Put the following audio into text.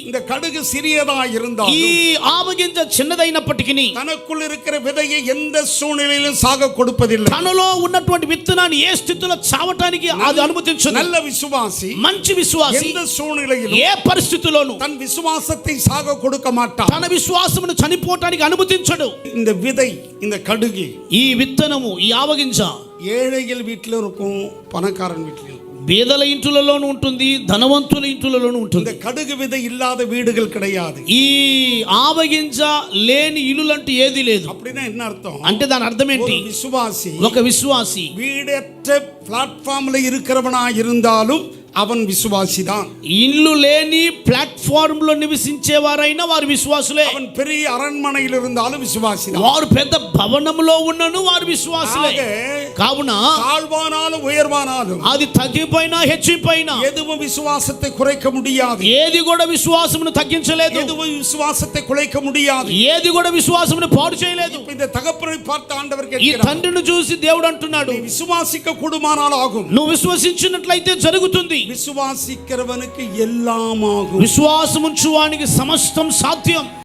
இந்த கடுகு சிறியதா இருந்தாலும் ఈ ఆవగింజ చిన్నదైనప్పటికీ தனக்குள் இருக்கிற விதையை எந்த சூழ்நிலையிலும் சாக கொடுப்பதில்லை. తనలో ఉన్నటువంటి విత్తనాన్ని ఏ స్థితిలో చావటానికి అది అనుమతించదు. நல்ல விசுவாசி మంచి విశ్వాసి எந்த சூழ்நிலையிலும் ఏ పరిస్థితిలోనూ தன் விசுவாசத்தை சாக கொடுக்க மாட்டான். తన విశ్వాసమును చనిపోవటానికి అనుమతించడు. இந்த விதை, இந்த கடுகு ఈ విత్తనము, ఈ ఆవగింజ ஏழைகள் வீட்டிலும் இருக்கும், பணக்காரன் வீட்டிலும் இருக்கும். పేదల ఇంట్లలోనూ ఉంటుంది, ధనవంతుల ఇంట్లలోనూ ఉంటుంది. இந்த కడుగు విதை ఇల్లాத వీడుகள் கிடையாது. ఈ ఆవగింజ లేని ఇల్లులంటూ ఏది లేదు. அப்படினா என்ன అర్థం? అంటే దాని అర్థం ఏంటి? ఒక విశ్వాసి వీడற்ற ప్లాట్ఫామ్ல இருக்கிறவனா இருந்தாலும் அவன் విశ్వాసిதான். ఇల్లు లేని ప్లాట్ఫామ్ లో నివసించేవారైనా వారు విశ్వాసులే. அவன் பெரிய அரண்மனையில் இருந்தாலும் విశ్వాసిதான். వారు పెద్ద భవనంలో ఉన్నను వారు విశ్వాసులే. కావున தாழ்வானாலும் உயர்வானாலும் అది తగ్గిపోయినా హెచ్చిపోయినా எதுவும் விசுவாசத்தை குறைக்க முடியாது. ఏది కూడా విశ్వాసమును తగ్గించలేదు. எதுவும் விசுவாசத்தை குலைக்க முடியாது. ఏది కూడా విశ్వాసమును పాడు చేయలేదు. இந்த தகப்பனை பார்த்து ஆண்டவர் ఈ கேட்கிறார், తండ్రిని చూసి దేవుడు అంటున్నాడు, நீ விசுவாசிக்க கூடுமானால் ஆகும். నువ్వు విశ్వసించినట్లయితే జరుగుతుంది. விசுவாசிக்கிறவனுக்கு எல்லாம் ஆகும். విశ్వాసముంచువానికి సమస్తం సాధ్యం.